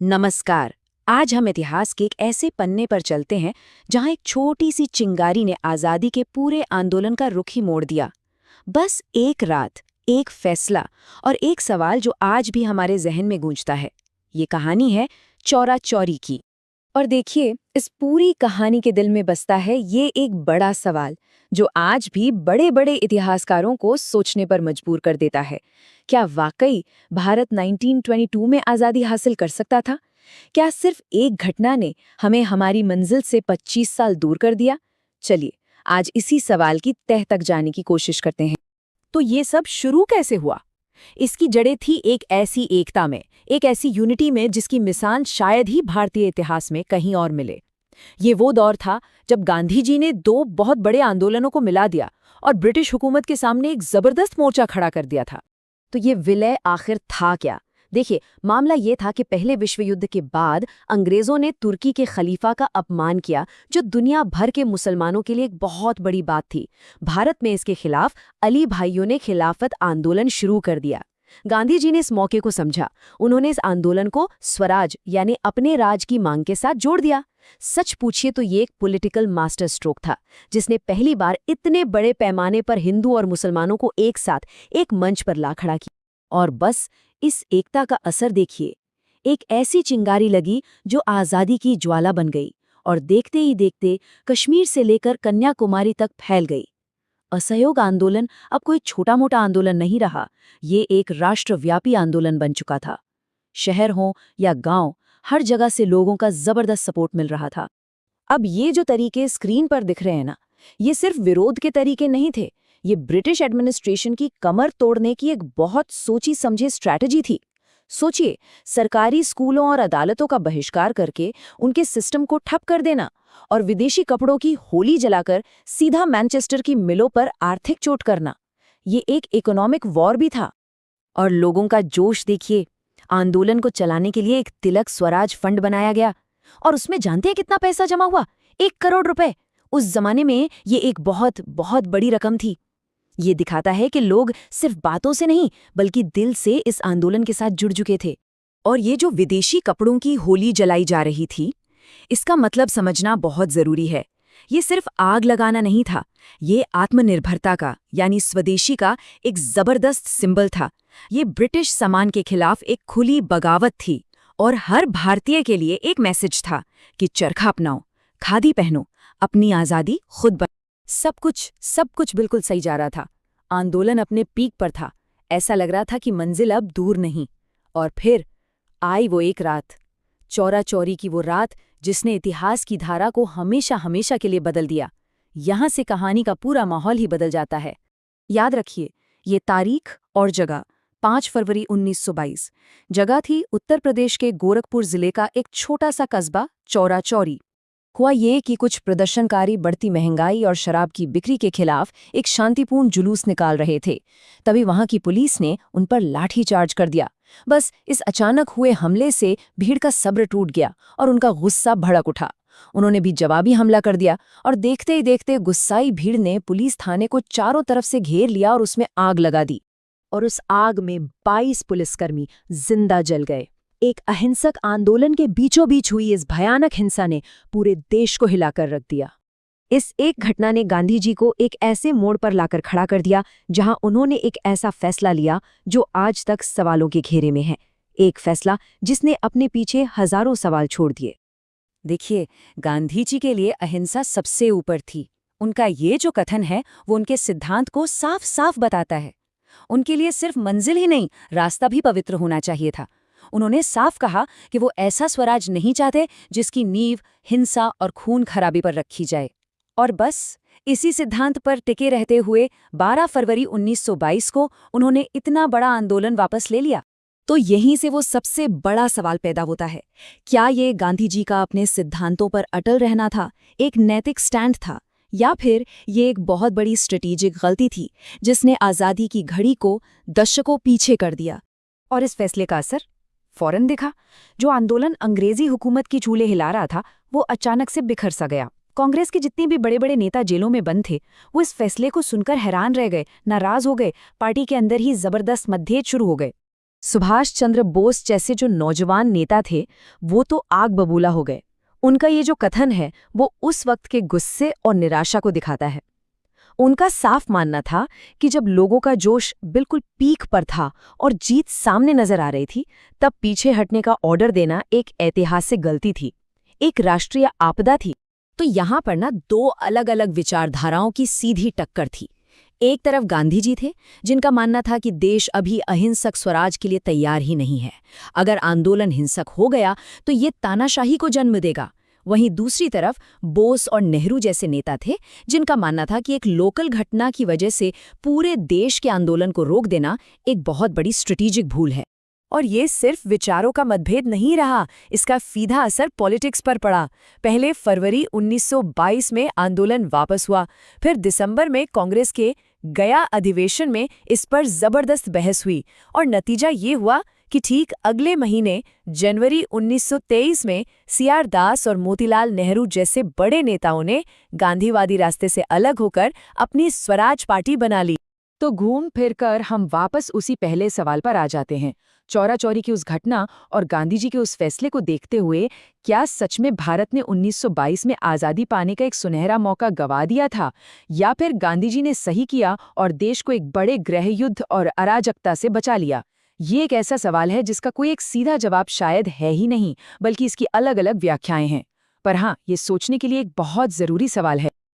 नमस्कार। आज हम इतिहास के एक ऐसे पन्ने पर चलते हैं जहां एक छोटी सी चिंगारी ने आजादी के पूरे आंदोलन का रुख ही मोड़ दिया। बस एक रात, एक फैसला और एक सवाल जो आज भी हमारे जहन में गूंजता है। ये कहानी है चौरा चौरी की। और देखिए, इस पूरी कहानी के दिल में बसता है ये एक बड़ा सवाल जो आज भी बड़े बड़े इतिहासकारों को सोचने पर मजबूर कर देता है। क्या वाकई भारत 1922 में आज़ादी हासिल कर सकता था? क्या सिर्फ एक घटना ने हमें हमारी मंजिल से 25 साल दूर कर दिया? चलिए, आज इसी सवाल की तह तक जाने की कोशिश करते हैं। तो ये सब शुरू कैसे हुआ? इसकी जड़ें थी एक ऐसी एकता में, एक ऐसी यूनिटी में जिसकी मिसाल शायद ही भारतीय इतिहास में कहीं और मिले। ये वो दौर था जब गांधी जी ने दो बहुत बड़े आंदोलनों को मिला दिया और ब्रिटिश हुकूमत के सामने एक जबरदस्त मोर्चा खड़ा कर दिया था। तो ये विलय आखिर था क्या? देखिए, मामला ये था कि पहले विश्व युद्ध के बाद अंग्रेजों ने तुर्की के खलीफा का अपमान किया, जो दुनिया भर के मुसलमानों के लिए एक बहुत बड़ी बात थी। भारत में इसके खिलाफ अली भाइयों ने खिलाफत आंदोलन शुरू कर दिया। गांधी जी ने इस मौके को समझा। उन्होंने इस आंदोलन को स्वराज यानी अपने राज की मांग के साथ जोड़ दिया। सच पूछिए तो ये एक पॉलिटिकल मास्टर स्ट्रोक था, जिसने पहली बार इतने बड़े पैमाने पर हिंदू और मुसलमानों को एक साथ एक मंच पर ला खड़ा किया। और बस इस एकता का असर देखिए। एक ऐसी चिंगारी लगी जो आज़ादी की ज्वाला बन गई और देखते ही देखते कश्मीर से लेकर कन्याकुमारी तक फैल गई। असहयोग आंदोलन अब कोई छोटा मोटा आंदोलन नहीं रहा, ये एक राष्ट्रव्यापी आंदोलन बन चुका था। शहर हो या गांव, हर जगह से लोगों का जबरदस्त सपोर्ट मिल रहा था। अब ये जो तरीके स्क्रीन पर दिख रहे हैं ना, ये सिर्फ विरोध के तरीके नहीं थे। ये ब्रिटिश एडमिनिस्ट्रेशन की कमर तोड़ने की एक बहुत सोची समझी स्ट्रैटेजी थी। सोचिए, सरकारी स्कूलों और अदालतों का बहिष्कार करके उनके सिस्टम को ठप कर देना और विदेशी कपड़ों की होली जलाकर सीधा मैनचेस्टर की मिलों पर आर्थिक चोट करना। ये एक इकोनॉमिक वॉर भी था। और लोगों का जोश देखिए। आंदोलन को चलाने के लिए एक तिलक स्वराज फंड बनाया गया और उसमें जानते हैं कितना पैसा जमा हुआ? 1 करोड़ रुपए। उस जमाने में ये एक बहुत बहुत बड़ी रकम थी। ये दिखाता है कि लोग सिर्फ बातों से नहीं बल्कि दिल से इस आंदोलन के साथ जुड़ चुके थे। और ये जो विदेशी कपड़ों की होली जलाई जा रही थी, इसका मतलब समझना बहुत जरूरी है। ये सिर्फ आग लगाना नहीं था, ये आत्मनिर्भरता का यानी स्वदेशी का एक जबरदस्त सिंबल था। ये ब्रिटिश सामान के खिलाफ एक खुली बगावत थी और हर भारतीय के लिए एक मैसेज था कि चरखा अपनाओ, खादी पहनो, अपनी आज़ादी खुद बनो। सब कुछ बिल्कुल सही जा रहा था। आंदोलन अपने पीक पर था। ऐसा लग रहा था कि मंजिल अब दूर नहीं। और फिर आई वो एक रात, चौरा चौरी की वो रात जिसने इतिहास की धारा को हमेशा हमेशा के लिए बदल दिया। यहाँ से कहानी का पूरा माहौल ही बदल जाता है। याद रखिए, ये तारीख और जगह 5 फरवरी 1922। जगह थी उत्तर प्रदेश के गोरखपुर जिले का एक छोटा सा कस्बा चौरा चौरी। हुआ ये कि कुछ प्रदर्शनकारी बढ़ती महंगाई और शराब की बिक्री के खिलाफ एक शांतिपूर्ण जुलूस निकाल रहे थे। तभी वहां की पुलिस ने उन पर लाठीचार्ज कर दिया। बस इस अचानक हुए हमले से भीड़ का सब्र टूट गया और उनका गुस्सा भड़क उठा। उन्होंने भी जवाबी हमला कर दिया और देखते ही देखते गुस्साई भीड़ ने पुलिस थाने को चारों तरफ से घेर लिया और उसमें आग लगा दी। और उस आग में 22 पुलिसकर्मी जिंदा जल गए। एक अहिंसक आंदोलन के बीचों बीच हुई इस भयानक हिंसा ने पूरे देश को हिलाकर रख दिया। इस एक घटना ने गांधी जी को एक ऐसे मोड़ पर लाकर खड़ा कर दिया जहां उन्होंने एक ऐसा फैसला लिया जो आज तक सवालों के घेरे में है। एक फैसला जिसने अपने पीछे हजारों सवाल छोड़ दिए। देखिए, गांधी जी के लिए अहिंसा सबसे ऊपर थी। उनका ये जो कथन है वो उनके सिद्धांत को साफ साफ बताता है। उनके लिए सिर्फ मंजिल ही नहीं, रास्ता भी पवित्र होना चाहिए था। उन्होंने साफ कहा कि वो ऐसा स्वराज नहीं चाहते जिसकी नींव हिंसा और खून खराबी पर रखी जाए। और बस इसी सिद्धांत पर टिके रहते हुए 12 फरवरी 1922 को उन्होंने इतना बड़ा आंदोलन वापस ले लिया। तो यहीं से वो सबसे बड़ा सवाल पैदा होता है, क्या ये गांधी जी का अपने सिद्धांतों पर अटल रहना था, एक नैतिक स्टैंड था, या फिर ये एक बहुत बड़ी स्ट्रेटेजिक गलती थी जिसने आज़ादी की घड़ी को दशकों पीछे कर दिया? और इस फैसले का असर फौरन दिखा। जो आंदोलन अंग्रेजी हुकूमत की चूल्हे हिला रहा था, वो अचानक से बिखर सा गया। कांग्रेस के जितने भी बड़े बड़े नेता जेलों में बंद थे, वो इस फैसले को सुनकर हैरान रह गए, नाराज हो गए। पार्टी के अंदर ही जबरदस्त मतभेद शुरू हो गए। सुभाष चंद्र बोस जैसे जो नौजवान नेता थे, वो तो आग बबूला हो गए। उनका ये जो कथन है, वो उस वक्त के गुस्से और निराशा को दिखाता है। उनका साफ मानना था कि जब लोगों का जोश बिल्कुल पीक पर था और जीत सामने नजर आ रही थी, तब पीछे हटने का ऑर्डर देना एक ऐतिहासिक गलती थी, एक राष्ट्रीय आपदा थी। तो यहाँ पर ना दो अलग-अलग विचारधाराओं की सीधी टक्कर थी। एक तरफ गांधी जी थे, जिनका मानना था कि देश अभी अहिंसक स्वराज के लिए तैयार ही नहीं है। अगर आंदोलन हिंसक हो गया तो ये तानाशाही को जन्म देगा। वहीं दूसरी तरफ बोस और नेहरू जैसे नेता थे, जिनका मानना था कि एक लोकल घटना की वजह से पूरे देश के आंदोलन को रोक देना एक बहुत बड़ी स्ट्रेटेजिक भूल है। और ये सिर्फ विचारों का मतभेद नहीं रहा, इसका सीधा असर पॉलिटिक्स पर पड़ा। पहले फरवरी 1922 में आंदोलन वापस हुआ, फिर दिसंबर में कांग्रेस के गया अधिवेशन में इस पर जबरदस्त बहस हुई और नतीजा ये हुआ कि ठीक अगले महीने जनवरी 1923 में सीआर दास और मोतीलाल नेहरू जैसे बड़े नेताओं ने गांधीवादी रास्ते से अलग होकर अपनी स्वराज पार्टी बना ली। तो घूम फिर कर हम वापस उसी पहले सवाल पर आ जाते हैं। चौरा चौरी की उस घटना और गांधी जी के उस फैसले को देखते हुए, क्या सच में भारत ने 1922 में आज़ादी पाने का एक सुनहरा मौका गंवा दिया था, या फिर गांधी जी ने सही किया और देश को एक बड़े गृह युद्ध और अराजकता से बचा लिया? ये एक ऐसा सवाल है जिसका कोई एक सीधा जवाब शायद है ही नहीं, बल्कि इसकी अलग अलग व्याख्याएं हैं। पर हाँ, ये सोचने के लिए एक बहुत ज़रूरी सवाल है।